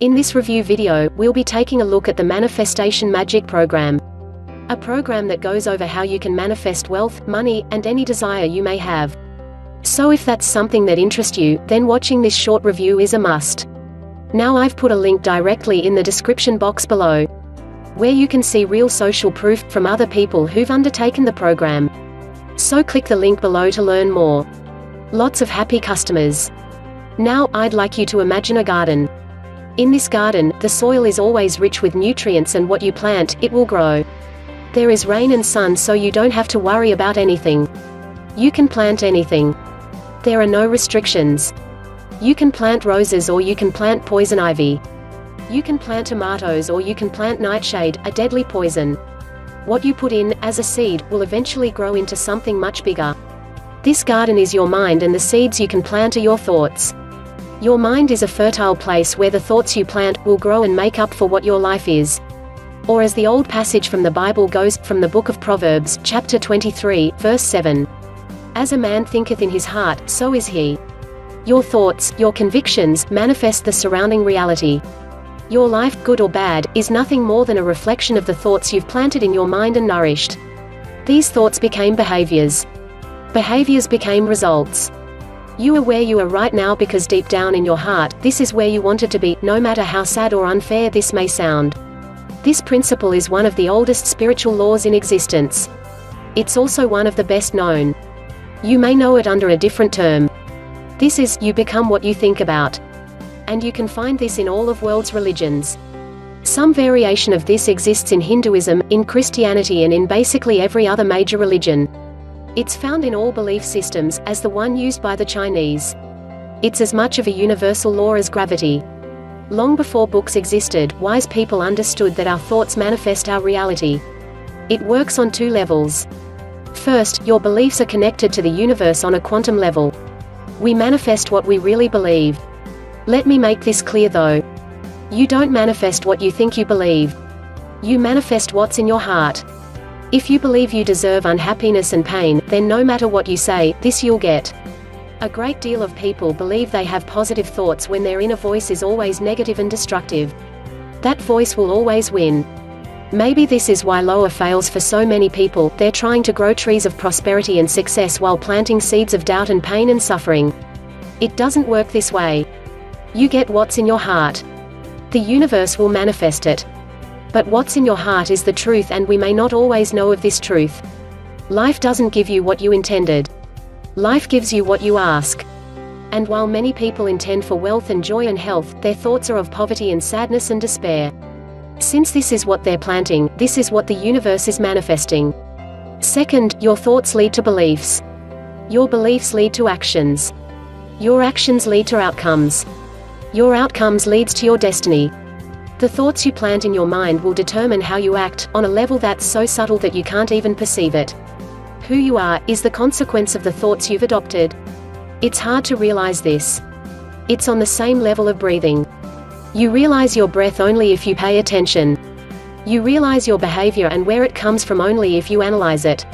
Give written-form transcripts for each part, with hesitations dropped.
In this review video, we'll be taking a look at the Manifestation Magic program. A program that goes over how you can manifest wealth, money, and any desire you may have. So if that's something that interests you, then watching this short review is a must. Now I've put a link directly in the description box below, where you can see real social proof from other people who've undertaken the program. So click the link below to learn more. Lots of happy customers. Now, I'd like you to imagine a garden. In this garden, the soil is always rich with nutrients, and what you plant, it will grow. There is rain and sun, so you don't have to worry about anything. You can plant anything. There are no restrictions. You can plant roses, or you can plant poison ivy. You can plant tomatoes, or you can plant nightshade, a deadly poison. What you put in, as a seed, will eventually grow into something much bigger. This garden is your mind, and the seeds you can plant are your thoughts. Your mind is a fertile place where the thoughts you plant will grow and make up for what your life is. Or as the old passage from the Bible goes, from the book of Proverbs, chapter 23, verse 7. As a man thinketh in his heart, so is he. Your thoughts, your convictions, manifest the surrounding reality. Your life, good or bad, is nothing more than a reflection of the thoughts you've planted in your mind and nourished. These thoughts became behaviors. Behaviors became results. You are where you are right now because deep down in your heart, this is where you wanted to be, no matter how sad or unfair this may sound. This principle is one of the oldest spiritual laws in existence. It's also one of the best known. You may know it under a different term. This is, you become what you think about. And you can find this in all of world's religions. Some variation of this exists in Hinduism, in Christianity, and in basically every other major religion. It's found in all belief systems, as the one used by the Chinese. It's as much of a universal law as gravity. Long before books existed, wise people understood that our thoughts manifest our reality. It works on two levels. First, your beliefs are connected to the universe on a quantum level. We manifest what we really believe. Let me make this clear though. You don't manifest what you think you believe. You manifest what's in your heart. If you believe you deserve unhappiness and pain, then no matter what you say, this you'll get. A great deal of people believe they have positive thoughts when their inner voice is always negative and destructive. That voice will always win. Maybe this is why lower fails for so many people. They're trying to grow trees of prosperity and success while planting seeds of doubt and pain and suffering. It doesn't work this way. You get what's in your heart. The universe will manifest it. But what's in your heart is the truth, and we may not always know of this truth. Life doesn't give you what you intended. Life gives you what you ask. And while many people intend for wealth and joy and health, their thoughts are of poverty and sadness and despair. Since this is what they're planting, this is what the universe is manifesting. Second, your thoughts lead to beliefs. Your beliefs lead to actions. Your actions lead to outcomes. Your outcomes leads to your destiny. The thoughts you plant in your mind will determine how you act, on a level that's so subtle that you can't even perceive it. Who you are, is the consequence of the thoughts you've adopted. It's hard to realize this. It's on the same level of breathing. You realize your breath only if you pay attention. You realize your behavior and where it comes from only if you analyze it.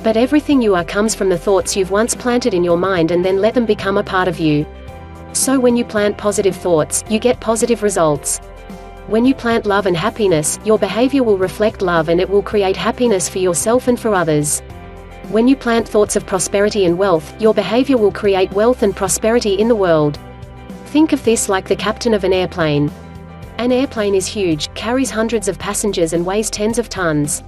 But everything you are comes from the thoughts you've once planted in your mind and then let them become a part of you. So when you plant positive thoughts, you get positive results. When you plant love and happiness, your behavior will reflect love, and it will create happiness for yourself and for others. When you plant thoughts of prosperity and wealth, your behavior will create wealth and prosperity in the world. Think of this like the captain of an airplane. An airplane is huge, carries hundreds of passengers and weighs tens of tons.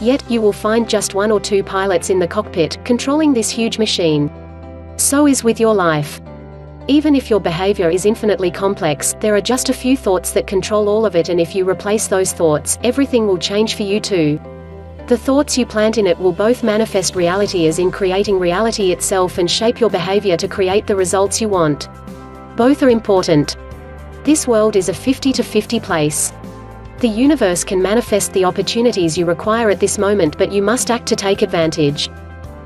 Yet, you will find just one or two pilots in the cockpit, controlling this huge machine. So is with your life. Even if your behavior is infinitely complex, there are just a few thoughts that control all of it, and if you replace those thoughts, everything will change for you too. The thoughts you plant in it will both manifest reality, as in creating reality itself, and shape your behavior to create the results you want. Both are important. This world is a 50-50 place. The universe can manifest the opportunities you require at this moment, but you must act to take advantage.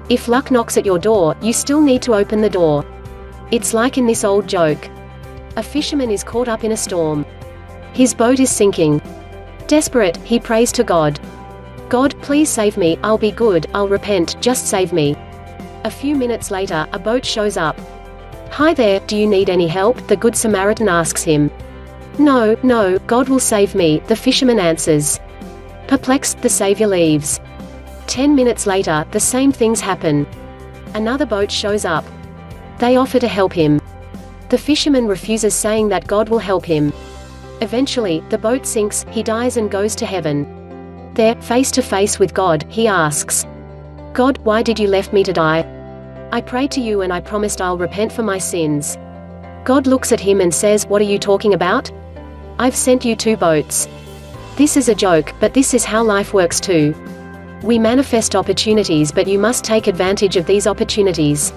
If luck knocks at your door, you still need to open the door. It's like in this old joke. A fisherman is caught up in a storm. His boat is sinking. Desperate, he prays to God. God, please save me, I'll be good, I'll repent, just save me. A few minutes later, a boat shows up. Hi there, do you need any help? The Good Samaritan asks him. "No, no, God will save me," the fisherman answers. Perplexed, the savior leaves. 10 minutes later, the same things happen. Another boat shows up. They offer to help him. The fisherman refuses, saying that God will help him. Eventually, the boat sinks, he dies and goes to heaven. There, face to face with God, he asks, "God, why did you leave me to die? I prayed to you and I promised I'll repent for my sins." God looks at him and says, "What are you talking about? I've sent you 2 boats. This is a joke, but this is how life works too. We manifest opportunities, but you must take advantage of these opportunities.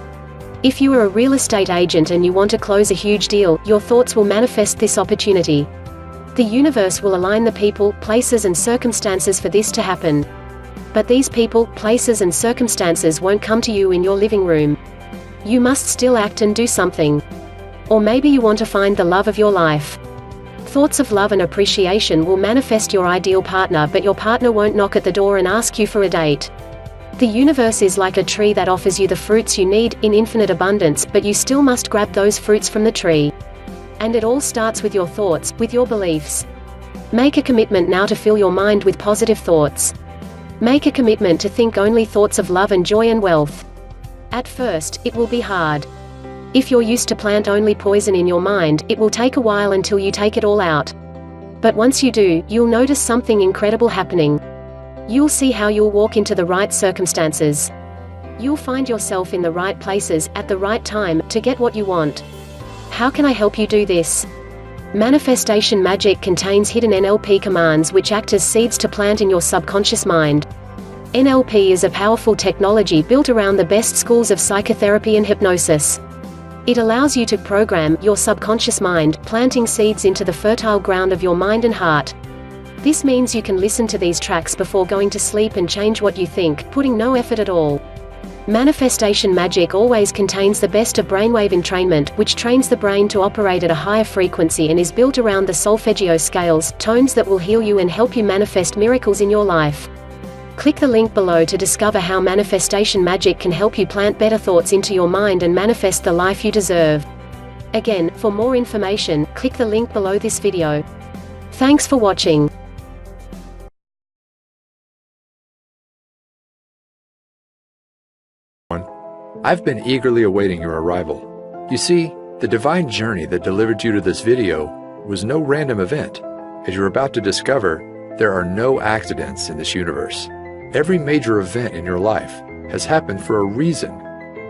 If you are a real estate agent and you want to close a huge deal, your thoughts will manifest this opportunity. The universe will align the people, places and circumstances for this to happen. But these people, places and circumstances won't come to you in your living room. You must still act and do something. Or maybe you want to find the love of your life. Thoughts of love and appreciation will manifest your ideal partner, but your partner won't knock at the door and ask you for a date. The universe is like a tree that offers you the fruits you need, in infinite abundance, but you still must grab those fruits from the tree. And it all starts with your thoughts, with your beliefs. Make a commitment now to fill your mind with positive thoughts. Make a commitment to think only thoughts of love and joy and wealth. At first, it will be hard. If you're used to plant only poison in your mind, it will take a while until you take it all out. But once you do, you'll notice something incredible happening. You'll see how you'll walk into the right circumstances. You'll find yourself in the right places, at the right time, to get what you want. How can I help you do this? Manifestation Magic contains hidden NLP commands which act as seeds to plant in your subconscious mind. NLP is a powerful technology built around the best schools of psychotherapy and hypnosis. It allows you to program your subconscious mind, planting seeds into the fertile ground of your mind and heart. This means you can listen to these tracks before going to sleep and change what you think, putting no effort at all. Manifestation Magic always contains the best of brainwave entrainment, which trains the brain to operate at a higher frequency and is built around the solfeggio scales, tones that will heal you and help you manifest miracles in your life. Click the link below to discover how Manifestation Magic can help you plant better thoughts into your mind and manifest the life you deserve. Again, for more information, click the link below this video. Thanks for watching. I've been eagerly awaiting your arrival. You see, the divine journey that delivered you to this video was no random event. As you're about to discover, there are no accidents in this universe. Every major event in your life has happened for a reason,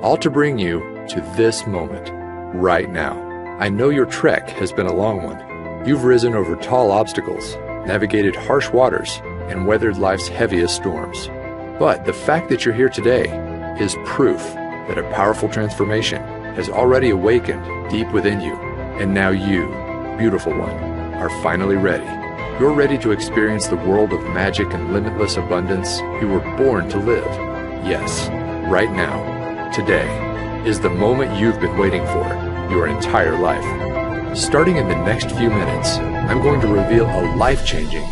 all to bring you to this moment, right now. I know your trek has been a long one. You've risen over tall obstacles, navigated harsh waters, and weathered life's heaviest storms. But the fact that you're here today is proof that a powerful transformation has already awakened deep within you. And now you, beautiful one, are finally ready. You're ready to experience the world of magic and limitless abundance you were born to live. Yes, right now, today, is the moment you've been waiting for your entire life. Starting in the next few minutes, I'm going to reveal a life-changing,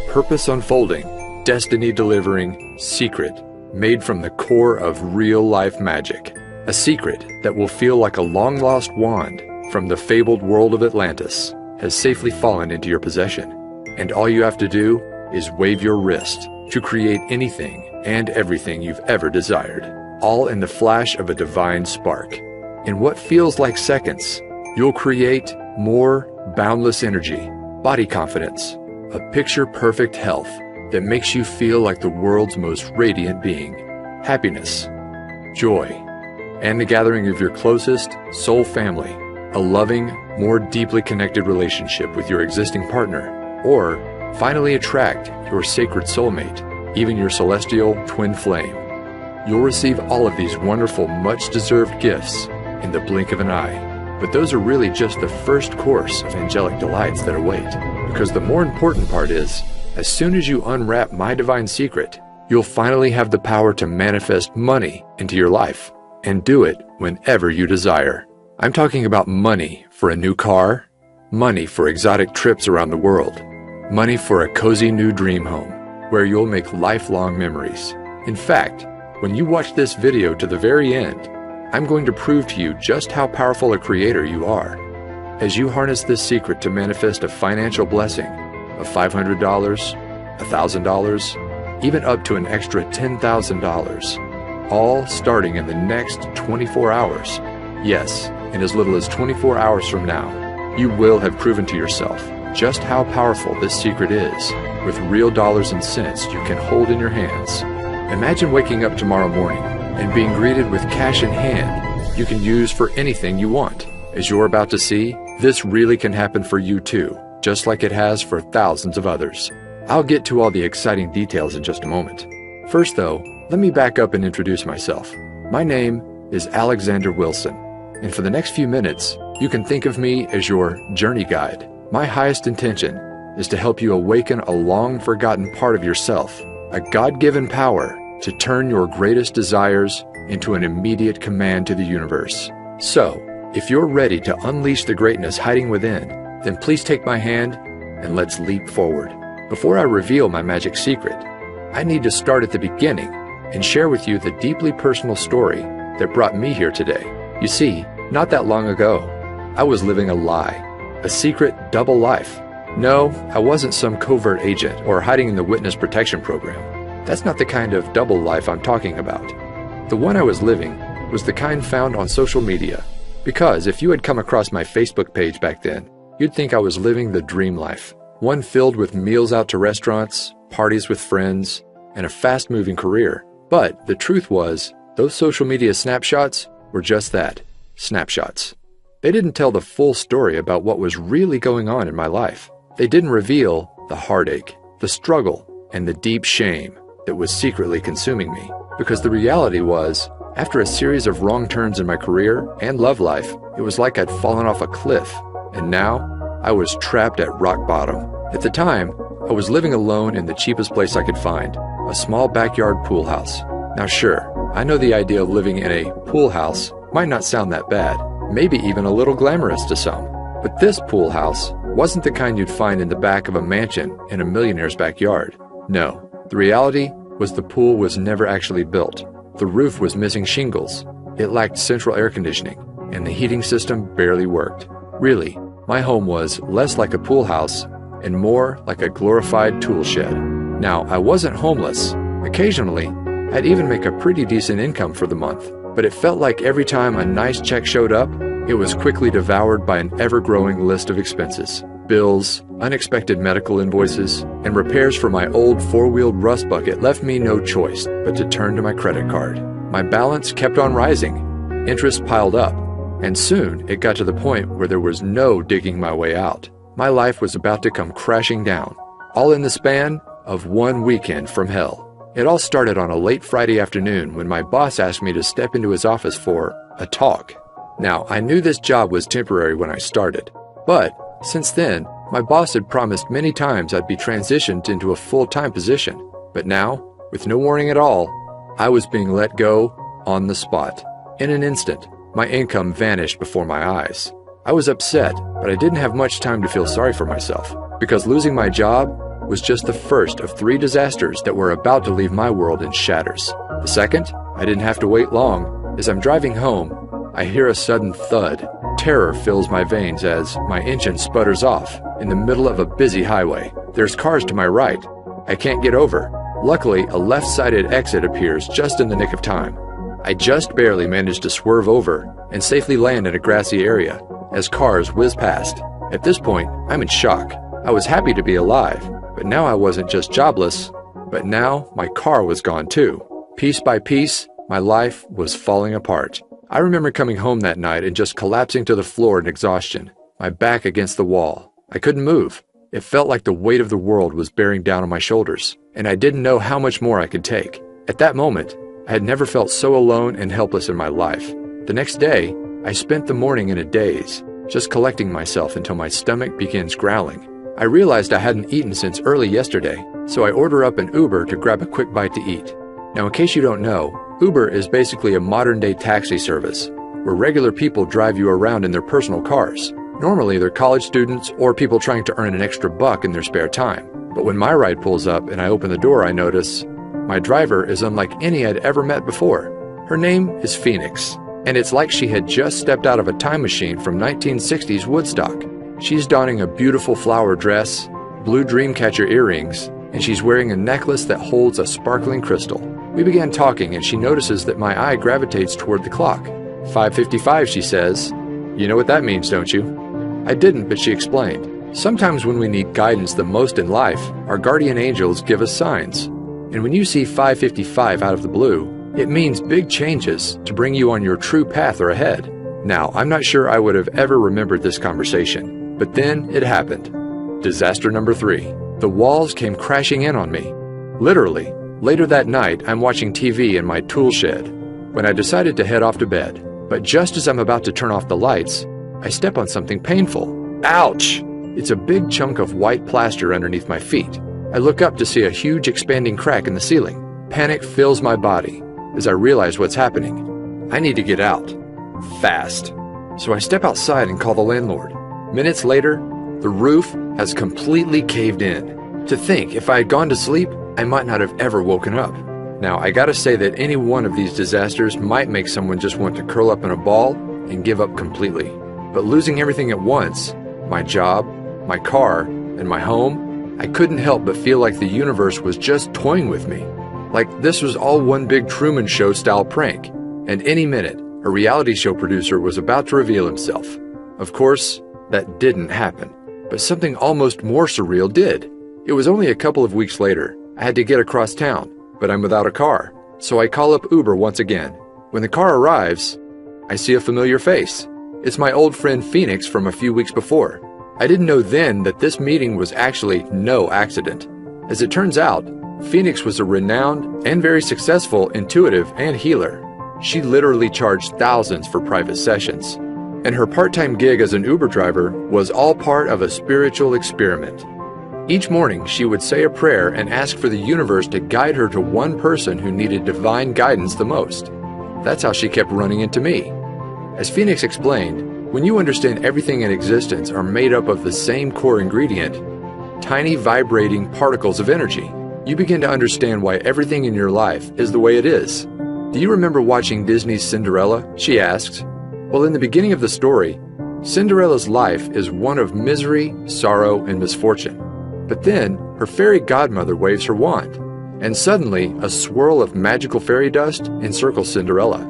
purpose-unfolding, destiny-delivering secret made from the core of real-life magic. A secret that will feel like a long-lost wand from the fabled world of Atlantis has safely fallen into your possession. And all you have to do is wave your wrist to create anything and everything you've ever desired, all in the flash of a divine spark. In what feels like seconds, you'll create more boundless energy, body confidence, a picture-perfect health that makes you feel like the world's most radiant being, happiness, joy, and the gathering of your closest soul family, a loving, more deeply connected relationship with your existing partner, or finally attract your sacred soulmate, even your celestial twin flame. You'll receive all of these wonderful, much-deserved gifts in the blink of an eye. But those are really just the first course of angelic delights that await. Because the more important part is, as soon as you unwrap my divine secret, you'll finally have the power to manifest money into your life, and do it whenever you desire. I'm talking about money for a new car, money for exotic trips around the world, money for a cozy new dream home, where you'll make lifelong memories. In fact, when you watch this video to the very end, I'm going to prove to you just how powerful a creator you are. as you harness this secret to manifest a financial blessing of $500, $1,000, even up to an extra $10,000, all starting in the next 24 hours. Yes, in as little as 24 hours from now, you will have proven to yourself just how powerful this secret is, with real dollars and cents you can hold in your hands. Imagine waking up tomorrow morning and being greeted with cash in hand you can use for anything you want. As you're about to see, this really can happen for you too, just like it has for thousands of others. I'll get to all the exciting details in just a moment. First though, let me back up and introduce myself. My name is Alexander Wilson, and for the next few minutes, you can think of me as your journey guide. My highest intention is to help you awaken a long-forgotten part of yourself, a God-given power to turn your greatest desires into an immediate command to the universe. So, if you're ready to unleash the greatness hiding within, then please take my hand and let's leap forward. Before I reveal my magic secret, I need to start at the beginning and share with you the deeply personal story that brought me here today. You see, not that long ago, I was living a lie, a secret double life. No, I wasn't some covert agent or hiding in the witness protection program. That's not the kind of double life I'm talking about. The one I was living was the kind found on social media. Because if you had come across my Facebook page back then, you'd think I was living the dream life. One filled with meals out to restaurants, parties with friends, and a fast-moving career. But the truth was, those social media snapshots were just that, snapshots. They didn't tell the full story about what was really going on in my life. They didn't reveal the heartache, the struggle, and the deep shame that was secretly consuming me. Because the reality was, after a series of wrong turns in my career and love life, it was like I'd fallen off a cliff, and now I was trapped at rock bottom. At the time, I was living alone in the cheapest place I could find, a small backyard pool house. Now sure, I know the idea of living in a pool house might not sound that bad, maybe even a little glamorous to some. But this pool house wasn't the kind you'd find in the back of a mansion in a millionaire's backyard. No, the reality was the pool was never actually built. The roof was missing shingles, it lacked central air conditioning, and the heating system barely worked. Really, my home was less like a pool house and more like a glorified tool shed. Now, I wasn't homeless. Occasionally, I'd even make a pretty decent income for the month, but it felt like every time a nice check showed up, it was quickly devoured by an ever-growing list of expenses. Bills, unexpected medical invoices, and repairs for my old four-wheeled rust bucket left me no choice but to turn to my credit card. My balance kept on rising, interest piled up, and soon it got to the point where there was no digging my way out. My life was about to come crashing down, all in the span of one weekend from hell. It all started on a late Friday afternoon when my boss asked me to step into his office for a talk. Now, I knew this job was temporary when I started, but since then, my boss had promised many times I'd be transitioned into a full-time position. But now, with no warning at all, I was being let go on the spot. In an instant, my income vanished before my eyes. I was upset, but I didn't have much time to feel sorry for myself, because losing my job was just the first of 3 disasters that were about to leave my world in shatters. The second, I didn't have to wait long. As I'm driving home, I hear a sudden thud. Terror fills my veins as my engine sputters off in the middle of a busy highway. There's cars to my right. I can't get over. Luckily, a left-sided exit appears just in the nick of time. I just barely managed to swerve over and safely land in a grassy area as cars whiz past. At this point, I'm in shock. I was happy to be alive, but now I wasn't just jobless, but now my car was gone too. Piece by piece, my life was falling apart. I remember coming home that night and just collapsing to the floor in exhaustion, my back against the wall. I couldn't move. It felt like the weight of the world was bearing down on my shoulders, and I didn't know how much more I could take. At that moment, I had never felt so alone and helpless in my life. The next day, I spent the morning in a daze, just collecting myself until my stomach begins growling. I realized I hadn't eaten since early yesterday, so I order up an Uber to grab a quick bite to eat. Now, in case you don't know, Uber is basically a modern-day taxi service, where regular people drive you around in their personal cars. Normally, they're college students or people trying to earn an extra buck in their spare time. But when my ride pulls up and I open the door, I notice my driver is unlike any I'd ever met before. Her name is Phoenix. And it's like she had just stepped out of a time machine from 1960s Woodstock. She's donning a beautiful flower dress, blue dreamcatcher earrings, and she's wearing a necklace that holds a sparkling crystal. We began talking, and she notices that my eye gravitates toward the clock. 5:55, she says. You know what that means, don't you? I didn't, but she explained. Sometimes when we need guidance the most in life, our guardian angels give us signs. And when you see 5:55 out of the blue, it means big changes to bring you on your true path or ahead. Now, I'm not sure I would have ever remembered this conversation, but then it happened. Disaster number 3. The walls came crashing in on me. Literally. Later that night, I'm watching TV in my tool shed when I decided to head off to bed. But just as I'm about to turn off the lights, I step on something painful. Ouch! It's a big chunk of white plaster underneath my feet. I look up to see a huge expanding crack in the ceiling. Panic fills my body as I realize what's happening. I need to get out. Fast. So I step outside and call the landlord. Minutes later, the roof has completely caved in. To think, if I had gone to sleep, I might not have ever woken up. Now, I gotta say that any one of these disasters might make someone just want to curl up in a ball and give up completely. But losing everything at once, my job, my car, and my home, I couldn't help but feel like the universe was just toying with me. Like this was all one big Truman Show style prank, and any minute, a reality show producer was about to reveal himself. Of course, that didn't happen, but something almost more surreal did. It was only a couple of weeks later. I had to get across town, but I'm without a car, so I call up Uber once again. When the car arrives, I see a familiar face. It's my old friend Phoenix from a few weeks before. I didn't know then that this meeting was actually no accident. As it turns out, Phoenix was a renowned and very successful intuitive and healer. She literally charged thousands for private sessions. And her part-time gig as an Uber driver was all part of a spiritual experiment. Each morning, she would say a prayer and ask for the universe to guide her to one person who needed divine guidance the most. That's how she kept running into me. As Phoenix explained, when you understand everything in existence are made up of the same core ingredient, tiny vibrating particles of energy, you begin to understand why everything in your life is the way it is. Do you remember watching Disney's Cinderella? She asks. Well, in the beginning of the story, Cinderella's life is one of misery, sorrow, and misfortune. But then, her fairy godmother waves her wand, and suddenly a swirl of magical fairy dust encircles Cinderella,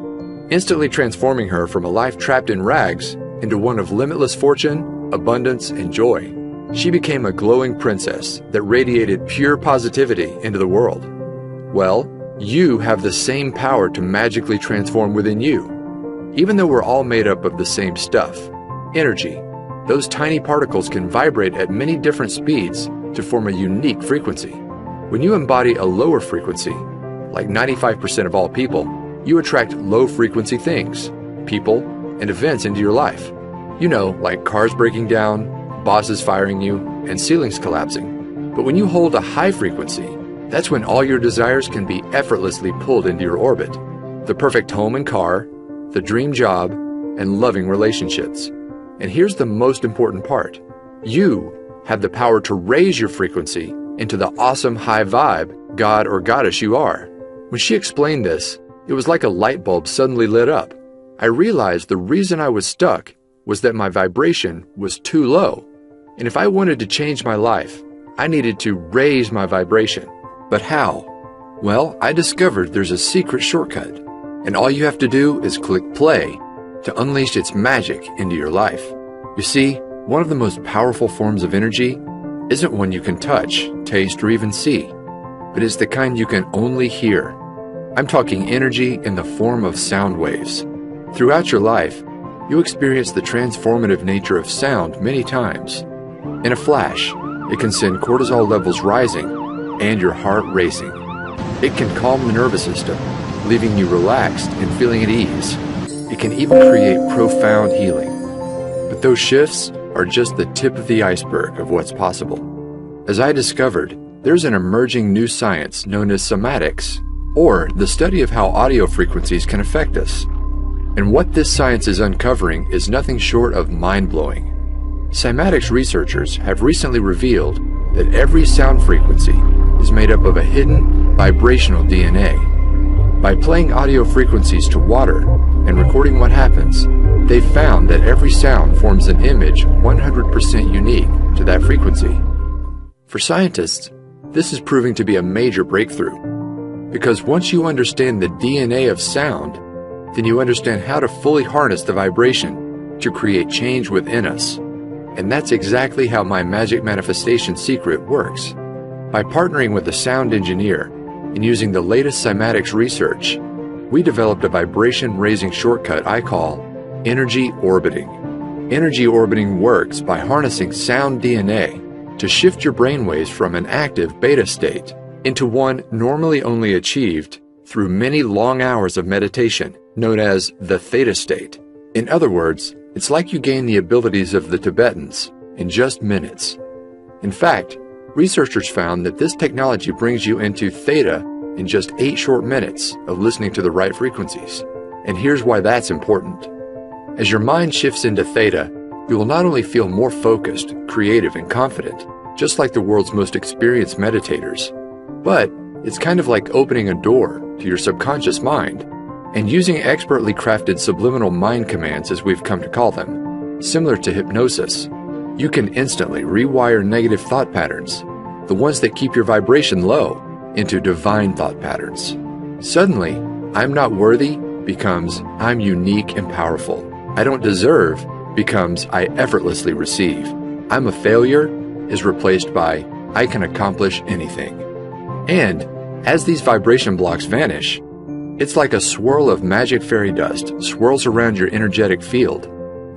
instantly transforming her from a life trapped in rags into one of limitless fortune, abundance, and joy. She became a glowing princess that radiated pure positivity into the world. Well, you have the same power to magically transform within you. Even though we're all made up of the same stuff, energy, those tiny particles can vibrate at many different speeds to form a unique frequency. When you embody a lower frequency, like 95% of all people, you attract low-frequency things, people, and events into your life. You know, like cars breaking down, bosses firing you, and ceilings collapsing. But when you hold a high frequency, that's when all your desires can be effortlessly pulled into your orbit. The perfect home and car, the dream job, and loving relationships. And here's the most important part. You have the power to raise your frequency into the awesome high vibe God or goddess you are. When she explained this, it was like a light bulb suddenly lit up. I realized the reason I was stuck was that my vibration was too low. And if I wanted to change my life, I needed to raise my vibration. But how? Well, I discovered there's a secret shortcut. And all you have to do is click play to unleash its magic into your life. You see, one of the most powerful forms of energy isn't one you can touch, taste, or even see, but it's the kind you can only hear. I'm talking energy in the form of sound waves. Throughout your life, you experience the transformative nature of sound many times. In a flash, it can send cortisol levels rising and your heart racing. It can calm the nervous system, leaving you relaxed and feeling at ease. It can even create profound healing. But those shifts are just the tip of the iceberg of what's possible. As I discovered, there's an emerging new science known as somatics, or the study of how audio frequencies can affect us. And what this science is uncovering is nothing short of mind-blowing. Cymatics researchers have recently revealed that every sound frequency is made up of a hidden vibrational DNA. By playing audio frequencies to water, and recording what happens, they found that every sound forms an image 100% unique to that frequency. For scientists, this is proving to be a major breakthrough, because once you understand the DNA of sound, then you understand how to fully harness the vibration to create change within us. And that's exactly how my magic manifestation secret works. By partnering with a sound engineer and using the latest cymatics research, we developed a vibration-raising shortcut I call energy orbiting. Energy orbiting works by harnessing sound DNA to shift your brainwaves from an active beta state into one normally only achieved through many long hours of meditation, known as the theta state. In other words, it's like you gain the abilities of the Tibetans in just minutes. In fact, researchers found that this technology brings you into theta in just 8 short minutes of listening to the right frequencies. And here's why that's important. As your mind shifts into theta, you will not only feel more focused, creative, and confident, just like the world's most experienced meditators, but it's kind of like opening a door to your subconscious mind and using expertly crafted subliminal mind commands, as we've come to call them. Similar to hypnosis, you can instantly rewire negative thought patterns, the ones that keep your vibration low, into divine thought patterns. Suddenly, I'm not worthy becomes I'm unique and powerful. I don't deserve becomes I effortlessly receive. I'm a failure is replaced by I can accomplish anything. And as these vibration blocks vanish, it's like a swirl of magic fairy dust swirls around your energetic field,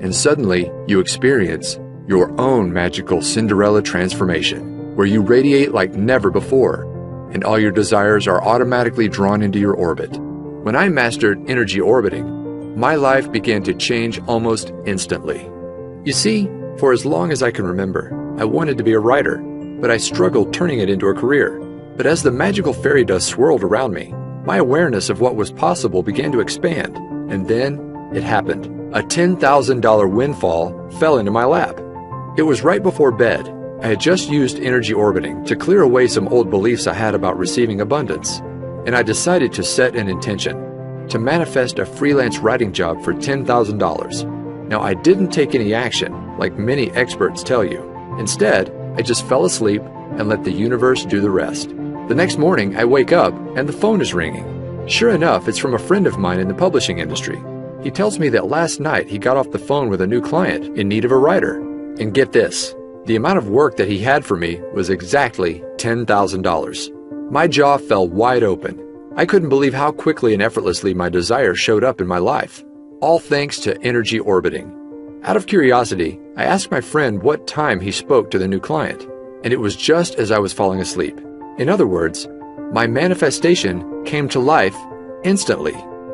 and suddenly you experience your own magical Cinderella transformation, where you radiate like never before, and all your desires are automatically drawn into your orbit. When I mastered energy orbiting, my life began to change almost instantly. You see, for as long as I can remember, I wanted to be a writer, but I struggled turning it into a career. But as the magical fairy dust swirled around me, my awareness of what was possible began to expand, and then it happened. A $10,000 windfall fell into my lap. It was right before bed. I had just used energy orbiting to clear away some old beliefs I had about receiving abundance, and I decided to set an intention to manifest a freelance writing job for $10,000. Now, I didn't take any action like many experts tell you. Instead, I just fell asleep and let the universe do the rest. The next morning, I wake up and the phone is ringing. Sure enough, it's from a friend of mine in the publishing industry. He tells me that last night he got off the phone with a new client in need of a writer. And get this, the amount of work that he had for me was exactly $10,000. My jaw fell wide open. I couldn't believe how quickly and effortlessly my desire showed up in my life, all thanks to energy orbiting. Out of curiosity, I asked my friend what time he spoke to the new client, and it was just as I was falling asleep. In other words, my manifestation came to life instantly.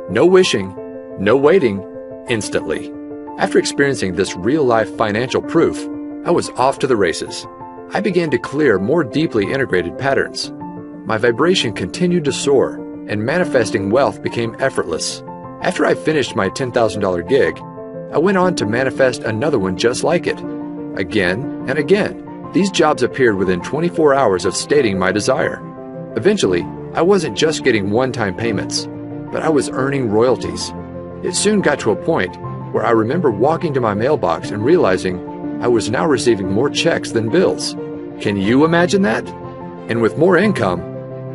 No wishing, no waiting, instantly. After experiencing this real-life financial proof, I was off to the races. I began to clear more deeply integrated patterns. My vibration continued to soar, and manifesting wealth became effortless. After I finished my $10,000 gig, I went on to manifest another one just like it. Again and again, these jobs appeared within 24 hours of stating my desire. Eventually, I wasn't just getting one-time payments, but I was earning royalties. It soon got to a point where I remember walking to my mailbox and realizing I was now receiving more checks than bills. Can you imagine that? And with more income,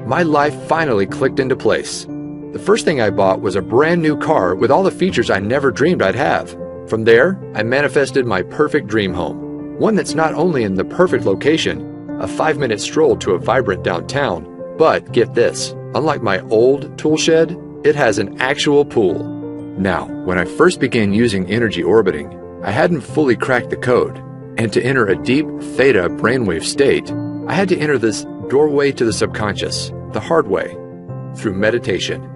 my life finally clicked into place. The first thing I bought was a brand new car with all the features I never dreamed I'd have. From there, I manifested my perfect dream home. One that's not only in the perfect location, a 5-minute stroll to a vibrant downtown, but get this, unlike my old tool shed, it has an actual pool. Now, when I first began using energy orbiting, I hadn't fully cracked the code, and to enter a deep theta brainwave state, I had to enter this doorway to the subconscious, the hard way, through meditation.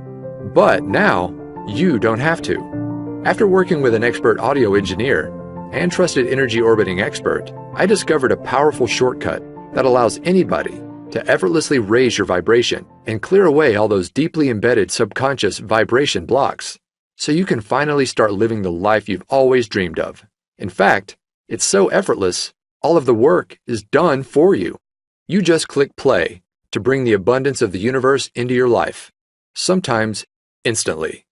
But now, you don't have to. After working with an expert audio engineer and trusted energy orbiting expert, I discovered a powerful shortcut that allows anybody to effortlessly raise your vibration and clear away all those deeply embedded subconscious vibration blocks, so you can finally start living the life you've always dreamed of. In fact, it's so effortless, all of the work is done for you. You just click play to bring the abundance of the universe into your life, sometimes instantly.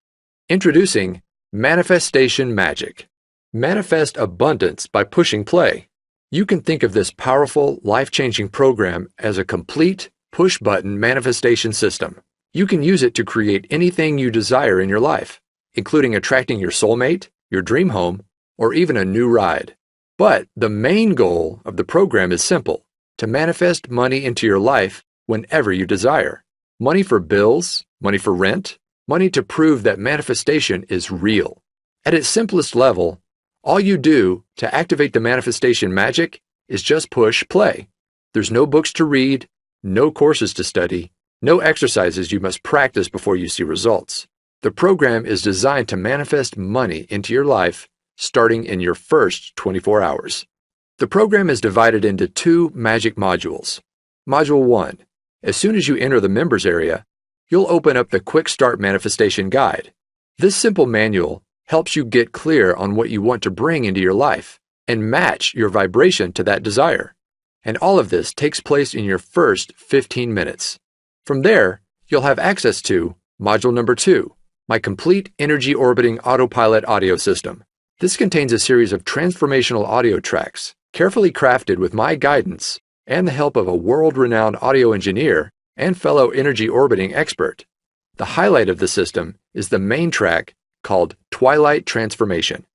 Introducing Manifestation magic. Manifest abundance by pushing play. You can think of this powerful, life-changing program as a complete, push-button manifestation system. You can use it to create anything you desire in your life, including attracting your soulmate, your dream home, or even a new ride. But the main goal of the program is simple: to manifest money into your life whenever you desire. Money for bills, money for rent, money to prove that manifestation is real. At its simplest level, all you do to activate the manifestation magic is just push play. There's no books to read, no courses to study, no exercises you must practice before you see results. The program is designed to manifest money into your life starting in your first 24 hours. The program is divided into 2 magic modules. Module 1. As soon as you enter the members area, you'll open up the Quick Start Manifestation Guide. This simple manual helps you get clear on what you want to bring into your life and match your vibration to that desire. And all of this takes place in your first 15 minutes. From there, you'll have access to Module number 2, my complete energy orbiting autopilot audio system. This contains a series of transformational audio tracks, carefully crafted with my guidance and the help of a world-renowned audio engineer and fellow energy orbiting expert. The highlight of the system is the main track called Twilight Transformation.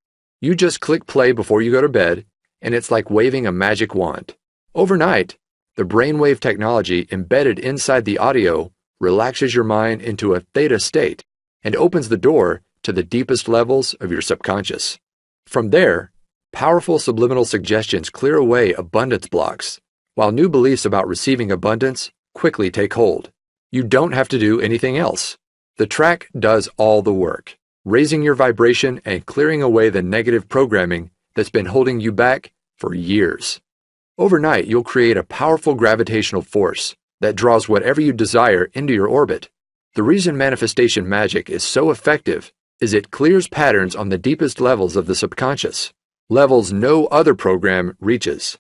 You just click play before you go to bed, and it's like waving a magic wand. Overnight, the brainwave technology embedded inside the audio relaxes your mind into a theta state and opens the door to the deepest levels of your subconscious. From there, powerful subliminal suggestions clear away abundance blocks, while new beliefs about receiving abundance quickly take hold. You don't have to do anything else. The track does all the work, raising your vibration and clearing away the negative programming that's been holding you back for years. Overnight, you'll create a powerful gravitational force that draws whatever you desire into your orbit. The reason manifestation magic is so effective is it clears patterns on the deepest levels of the subconscious, levels no other program reaches.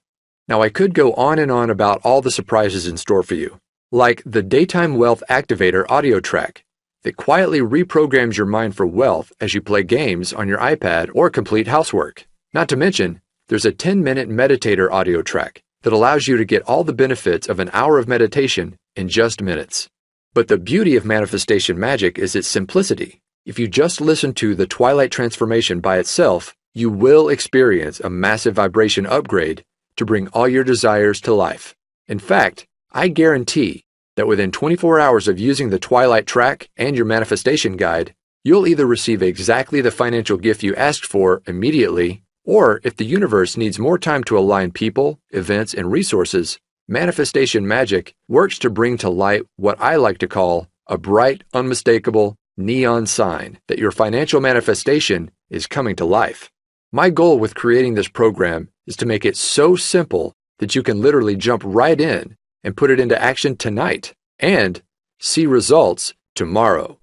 Now, I could go on and on about all the surprises in store for you, like the Daytime Wealth Activator audio track that quietly reprograms your mind for wealth as you play games on your iPad or complete housework. Not to mention, there's a 10-minute meditator audio track that allows you to get all the benefits of an hour of meditation in just minutes. But the beauty of manifestation magic is its simplicity. If you just listen to the Twilight Transformation by itself, you will experience a massive vibration upgrade to bring all your desires to life. In fact, I guarantee that within 24 hours of using the Twilight track and your manifestation guide, you'll either receive exactly the financial gift you asked for immediately, or if the universe needs more time to align people, events, and resources, manifestation magic works to bring to light what I like to call a bright, unmistakable neon sign that your financial manifestation is coming to life. My goal with creating this program is to make it so simple that you can literally jump right in and put it into action tonight and see results tomorrow.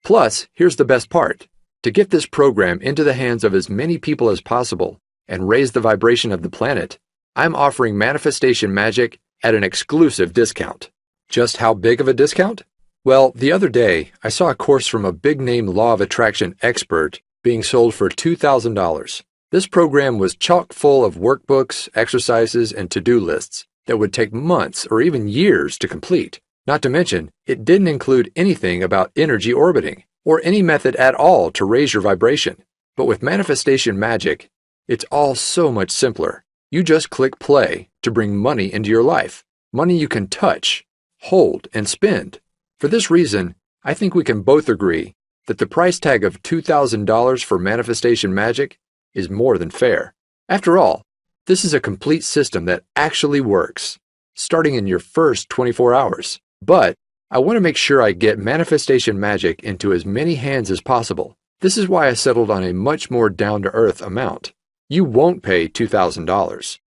Plus, here's the best part. To get this program into the hands of as many people as possible and raise the vibration of the planet, I'm offering manifestation magic at an exclusive discount. Just how big of a discount? Well, the other day, I saw a course from a big-name law of attraction expert being sold for $2,000. This program was chock full of workbooks, exercises, and to-do lists that would take months or even years to complete. Not to mention, it didn't include anything about energy orbiting or any method at all to raise your vibration. But with manifestation magic, it's all so much simpler. You just click play to bring money into your life, money you can touch, hold, and spend. For this reason, I think we can both agree that the price tag of $2,000 for manifestation magic is more than fair. After all, this is a complete system that actually works, starting in your first 24 hours. But I want to make sure I get manifestation magic into as many hands as possible. This is why I settled on a much more down-to-earth amount. You won't pay $2,000,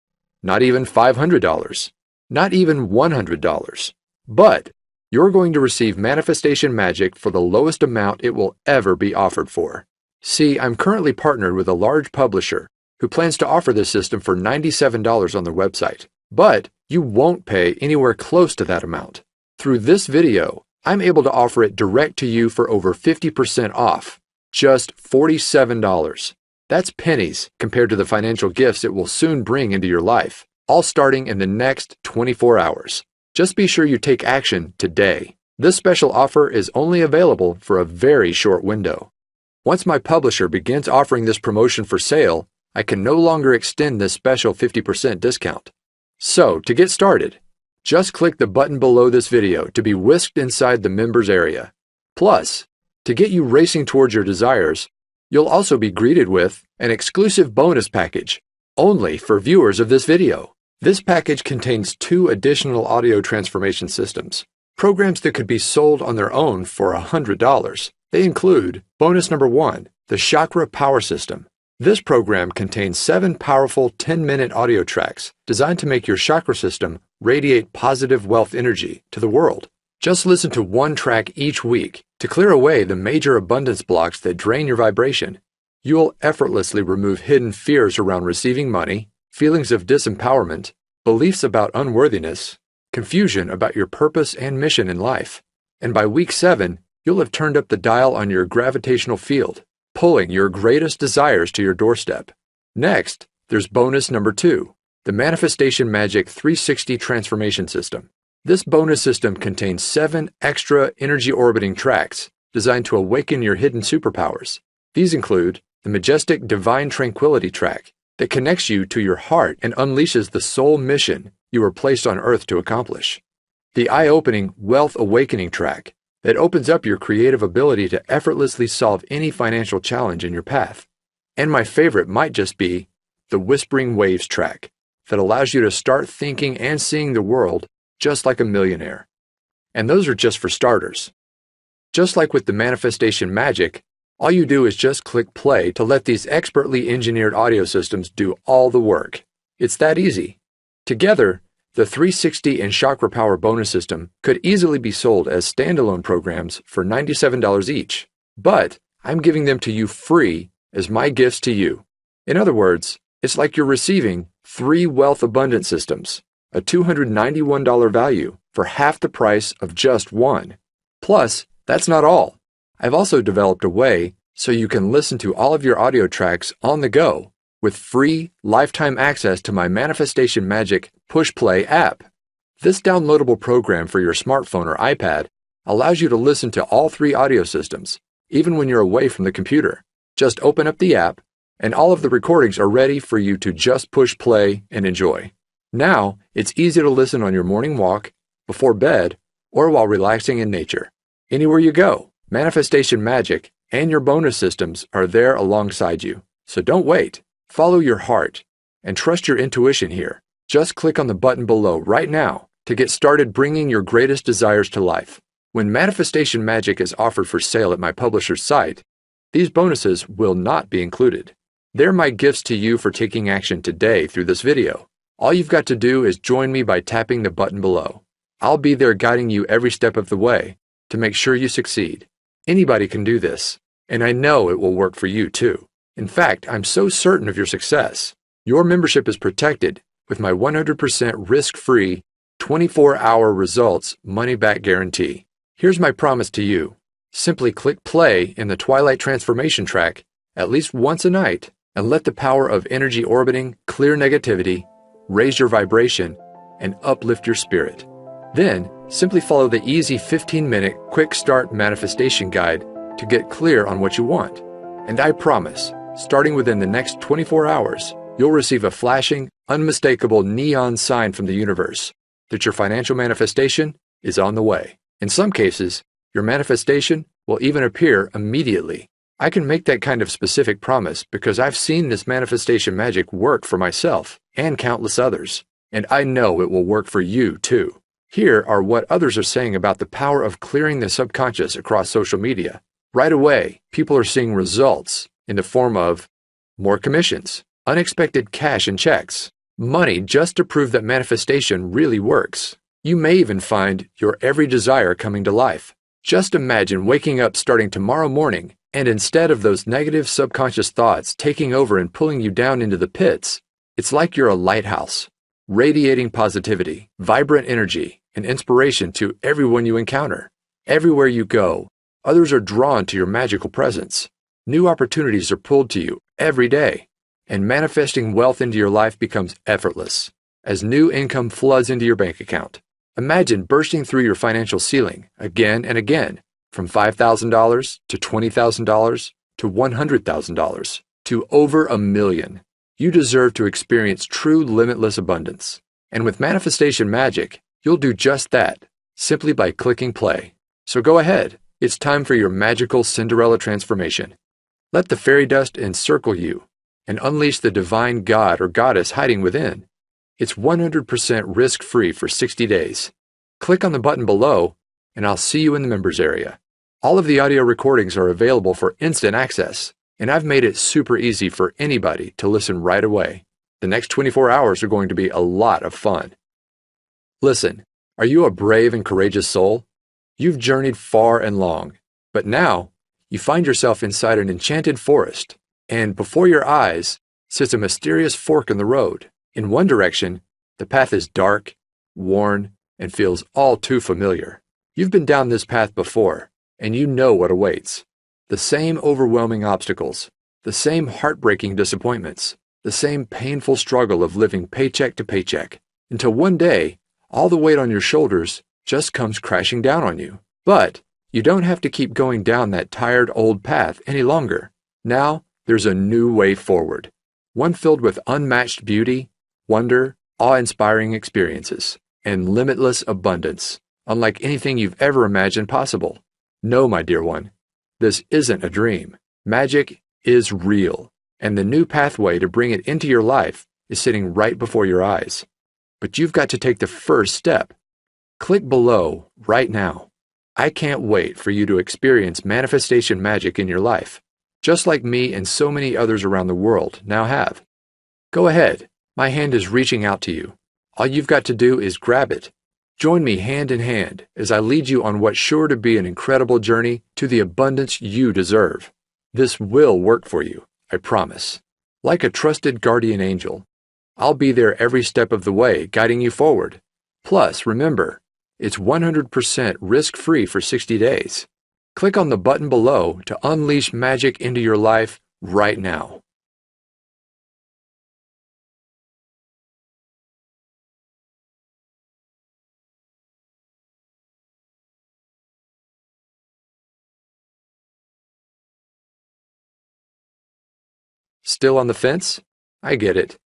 not even $500, not even $100. But you're going to receive manifestation magic for the lowest amount it will ever be offered for. See, I'm currently partnered with a large publisher who plans to offer this system for $97 on their website. But you won't pay anywhere close to that amount. Through this video, I'm able to offer it direct to you for over 50% off. just $47. That's pennies compared to the financial gifts it will soon bring into your life, all starting in the next 24 hours. Just be sure you take action today. This special offer is only available for a very short window. Once my publisher begins offering this promotion for sale, I can no longer extend this special 50% discount. So, to get started, just click the button below this video to be whisked inside the members area. Plus, to get you racing towards your desires, you'll also be greeted with an exclusive bonus package, only for viewers of this video. This package contains 2 additional audio transformation systems, programs that could be sold on their own for $100. They include bonus number 1, the Chakra Power System. This program contains 7 powerful 10-minute audio tracks designed to make your chakra system radiate positive wealth energy to the world. Just listen to 1 track each week to clear away the major abundance blocks that drain your vibration. You will effortlessly remove hidden fears around receiving money, feelings of disempowerment, beliefs about unworthiness, confusion about your purpose and mission in life. And by week 7, you'll have turned up the dial on your gravitational field, pulling your greatest desires to your doorstep. Next, there's bonus number 2, the Manifestation Magic 360 Transformation System. This bonus system contains 7 extra energy orbiting tracks designed to awaken your hidden superpowers. These include the majestic Divine Tranquility track that connects you to your heart and unleashes the soul mission you were placed on Earth to accomplish. The eye-opening Wealth Awakening track that opens up your creative ability to effortlessly solve any financial challenge in your path. And my favorite might just be the Whispering Waves track that allows you to start thinking and seeing the world just like a millionaire. And those are just for starters. Just like with the Manifestation Magic, all you do is just click play to let these expertly engineered audio systems do all the work. It's that easy. Together, the 360 and Chakra Power bonus system could easily be sold as standalone programs for $97 each, but I'm giving them to you free as my gifts to you. In other words, it's like you're receiving 3 wealth abundance systems, a $291 value for half the price of just 1. Plus, that's not all. I've also developed a way so you can listen to all of your audio tracks on the go with free lifetime access to my Manifestation Magic Push Play app. This downloadable program for your smartphone or iPad allows you to listen to all 3 audio systems, even when you're away from the computer. Just open up the app, and all of the recordings are ready for you to just push play and enjoy. Now, it's easy to listen on your morning walk, before bed, or while relaxing in nature. Anywhere you go, Manifestation Magic and your bonus systems are there alongside you. So don't wait. Follow your heart and trust your intuition here. Just click on the button below right now to get started bringing your greatest desires to life. When Manifestation Magic is offered for sale at my publisher's site, these bonuses will not be included. They're my gifts to you for taking action today through this video. All you've got to do is join me by tapping the button below. I'll be there guiding you every step of the way to make sure you succeed. Anybody can do this, and I know it will work for you too. In fact, I'm so certain of your success. Your membership is protected with my 100% risk-free, 24-hour results money-back guarantee. Here's my promise to you. Simply click play in the Twilight Transformation track at least once a night and let the power of energy orbiting clear negativity, raise your vibration, and uplift your spirit. Then, simply follow the easy 15-minute quick start manifestation guide to get clear on what you want. And I promise, starting within the next 24 hours, you'll receive a flashing, unmistakable neon sign from the universe that your financial manifestation is on the way. In some cases, your manifestation will even appear immediately. I can make that kind of specific promise because I've seen this manifestation magic work for myself and countless others, and I know it will work for you too. Here are what others are saying about the power of clearing the subconscious across social media. Right away, people are seeing results in the form of more commissions, unexpected cash and checks, money just to prove that manifestation really works. You may even find your every desire coming to life. Just imagine waking up starting tomorrow morning, and instead of those negative subconscious thoughts taking over and pulling you down into the pits, it's like you're a lighthouse, radiating positivity, vibrant energy, and inspiration to everyone you encounter. Everywhere you go, others are drawn to your magical presence. New opportunities are pulled to you every day, and manifesting wealth into your life becomes effortless as new income floods into your bank account. Imagine bursting through your financial ceiling again and again, from $5,000 to $20,000 to $100,000 to over $1 million. You deserve to experience true limitless abundance. And with Manifestation Magic, you'll do just that, simply by clicking play. So go ahead, it's time for your magical Cinderella transformation. Let the fairy dust encircle you and unleash the divine god or goddess hiding within. It's 100% risk-free for 60 days. Click on the button below, and I'll see you in the members area. All of the audio recordings are available for instant access, and I've made it super easy for anybody to listen right away. The next 24 hours are going to be a lot of fun. Listen, are you a brave and courageous soul? You've journeyed far and long, but now you find yourself inside an enchanted forest, and before your eyes sits a mysterious fork in the road. In one direction, the path is dark, worn, and feels all too familiar. You've been down this path before, and you know what awaits. The same overwhelming obstacles, the same heartbreaking disappointments, the same painful struggle of living paycheck to paycheck, until one day, all the weight on your shoulders just comes crashing down on you. But you don't have to keep going down that tired old path any longer. Now, there's a new way forward, one filled with unmatched beauty, wonder, awe-inspiring experiences, and limitless abundance, unlike anything you've ever imagined possible. No, my dear one, this isn't a dream. Magic is real, and the new pathway to bring it into your life is sitting right before your eyes. But you've got to take the first step. Click below right now. I can't wait for you to experience manifestation magic in your life, just like me and so many others around the world now have. Go ahead, my hand is reaching out to you. All you've got to do is grab it. Join me hand in hand as I lead you on what's sure to be an incredible journey to the abundance you deserve. This will work for you, I promise. Like a trusted guardian angel, I'll be there every step of the way, guiding you forward. Plus, remember, it's 100% risk-free for 60 days. Click on the button below to unleash magic into your life right now. Still on the fence? I get it.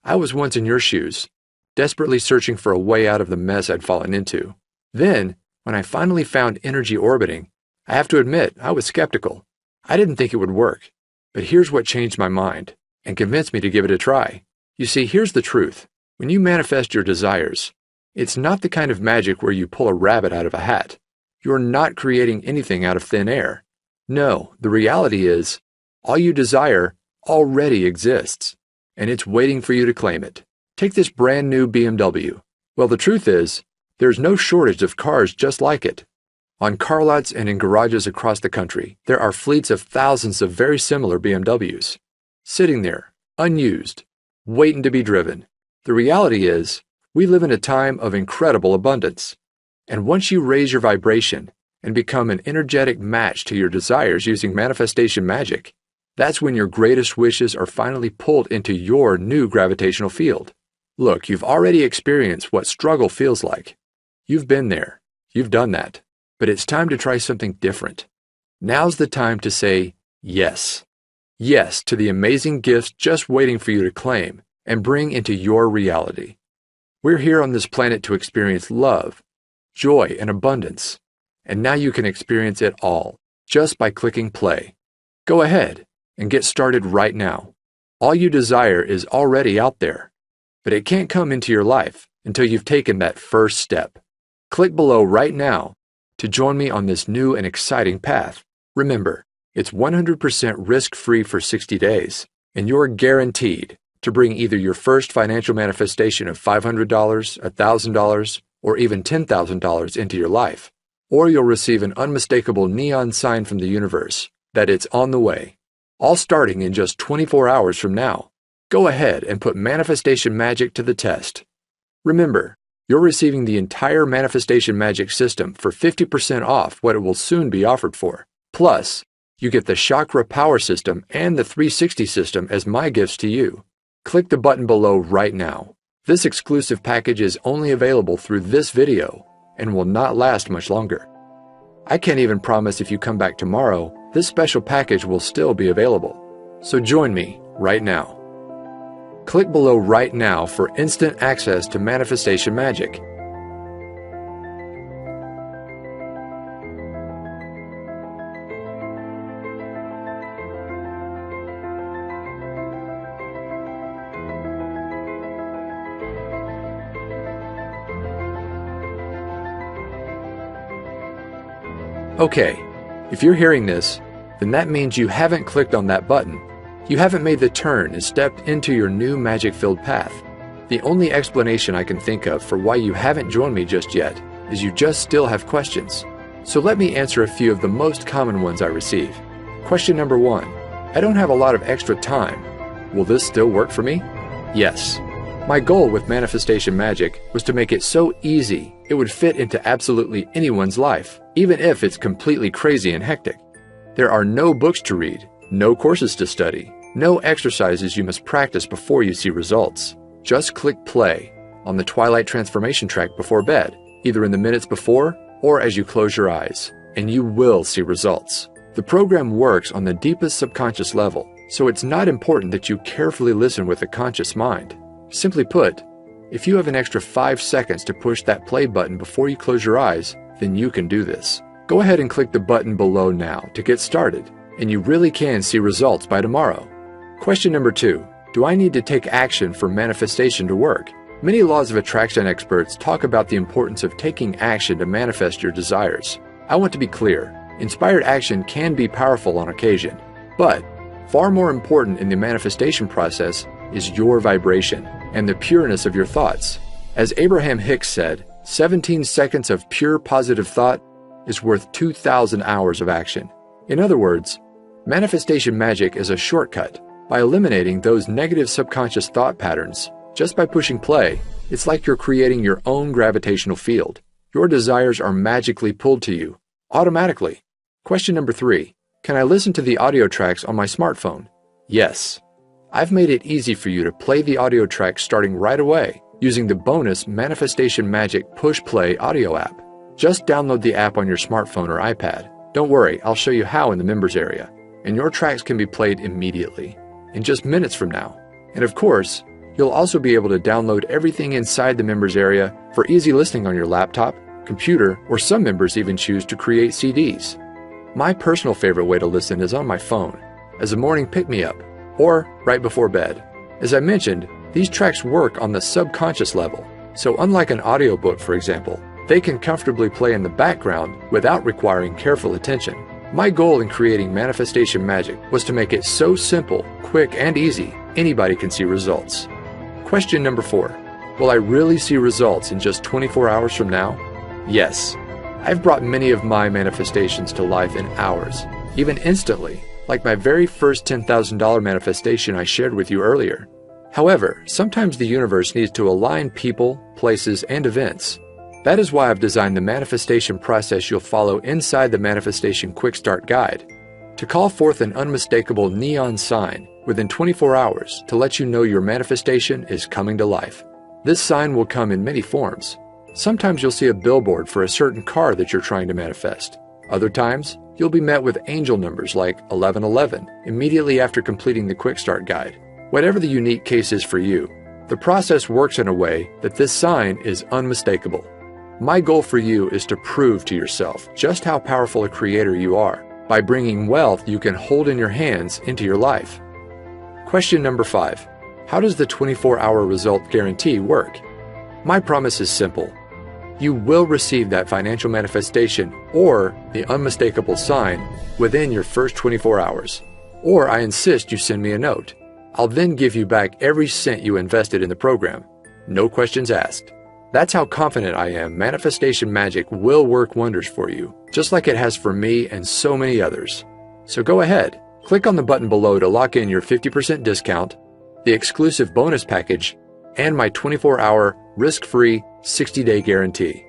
I was once in your shoes, desperately searching for a way out of the mess I'd fallen into. Then, when I finally found energy orbiting, I have to admit I was skeptical. I didn't think it would work. But here's what changed my mind and convinced me to give it a try. You see, here's the truth. When you manifest your desires, it's not the kind of magic where you pull a rabbit out of a hat. You're not creating anything out of thin air. No, the reality is, all you desire already exists, and it's waiting for you to claim it. Take this brand new BMW. Well, the truth is, there's no shortage of cars just like it. On car lots and in garages across the country, there are fleets of thousands of very similar BMWs, sitting there, unused, waiting to be driven. The reality is, we live in a time of incredible abundance. And once you raise your vibration and become an energetic match to your desires using manifestation magic, that's when your greatest wishes are finally pulled into your new gravitational field. Look, you've already experienced what struggle feels like. You've been there. You've done that. But it's time to try something different. Now's the time to say yes. Yes to the amazing gifts just waiting for you to claim and bring into your reality. We're here on this planet to experience love, joy, and abundance. And now you can experience it all just by clicking play. Go ahead and get started right now. All you desire is already out there, but it can't come into your life until you've taken that first step. Click below right now to join me on this new and exciting path. Remember, it's 100% risk-free for 60 days, and you're guaranteed to bring either your first financial manifestation of $500, $1,000, or even $10,000 into your life, or you'll receive an unmistakable neon sign from the universe that it's on the way, all starting in just 24 hours from now. Go ahead and put manifestation magic to the test. Remember, you're receiving the entire manifestation magic system for 50% off what it will soon be offered for. Plus, You get the Chakra Power System and the 360 system as my gifts to you. Click the button below right now. This exclusive package is only available through this video and will not last much longer. I can't even promise if you come back tomorrow, this special package will still be available. So join me right now. Click below right now for instant access to manifestation magic. Okay, if you're hearing this, then that means you haven't clicked on that button. You haven't made the turn and stepped into your new magic-filled path. The only explanation I can think of for why you haven't joined me just yet is you just still have questions. So let me answer a few of the most common ones I receive. Question number 1. I don't have a lot of extra time. Will this still work for me? Yes. My goal with Manifestation Magic was to make it so easy it would fit into absolutely anyone's life, even if it's completely crazy and hectic. There are no books to read, no courses to study, no exercises you must practice before you see results. Just click play on the Twilight Transformation track before bed, either in the minutes before or as you close your eyes, and you will see results. The program works on the deepest subconscious level, so it's not important that you carefully listen with a conscious mind. Simply put, if you have an extra 5 seconds to push that play button before you close your eyes, then you can do this. Go ahead and click the button below now to get started, and you really can see results by tomorrow. Question number 2. Do I need to take action for manifestation to work? Many laws of attraction experts talk about the importance of taking action to manifest your desires. I want to be clear, inspired action can be powerful on occasion, but far more important in the manifestation process is your vibration and the pureness of your thoughts. As Abraham Hicks said, 17 seconds of pure positive thought is worth 2,000 hours of action. In other words, manifestation magic is a shortcut. By eliminating those negative subconscious thought patterns, just by pushing play, it's like you're creating your own gravitational field. Your desires are magically pulled to you, automatically. Question number 3. Can I listen to the audio tracks on my smartphone? Yes. I've made it easy for you to play the audio tracks starting right away using the bonus Manifestation Magic Push Play audio app. Just download the app on your smartphone or iPad. Don't worry, I'll show you how in the members area, and your tracks can be played immediately, in just minutes from now. And of course, you'll also be able to download everything inside the members area for easy listening on your laptop, computer, or some members even choose to create CDs. My personal favorite way to listen is on my phone, as a morning pick-me-up, or right before bed. As I mentioned, these tracks work on the subconscious level, so unlike an audiobook, for example, they can comfortably play in the background without requiring careful attention. My goal in creating Manifestation Magic was to make it so simple, quick, and easy, anybody can see results. Question number 4. Will I really see results in just 24 hours from now? Yes. I've brought many of my manifestations to life in hours, even instantly, like my very first $10,000 manifestation I shared with you earlier. However, sometimes the universe needs to align people, places, and events. That is why I've designed the manifestation process you'll follow inside the Manifestation Quick Start Guide, to call forth an unmistakable neon sign within 24 hours to let you know your manifestation is coming to life. This sign will come in many forms. Sometimes you'll see a billboard for a certain car that you're trying to manifest. Other times, you'll be met with angel numbers like 1111 immediately after completing the Quick Start Guide. Whatever the unique case is for you, the process works in a way that this sign is unmistakable. My goal for you is to prove to yourself just how powerful a creator you are by bringing wealth you can hold in your hands into your life. Question number 5. How does the 24-hour result guarantee work? My promise is simple. You will receive that financial manifestation or the unmistakable sign within your first 24 hours. Or I insist you send me a note. I'll then give you back every cent you invested in the program. No questions asked. That's how confident I am Manifestation Magic will work wonders for you, just like it has for me and so many others. So go ahead, click on the button below to lock in your 50% discount, the exclusive bonus package, and my 24-hour risk-free 60-day guarantee.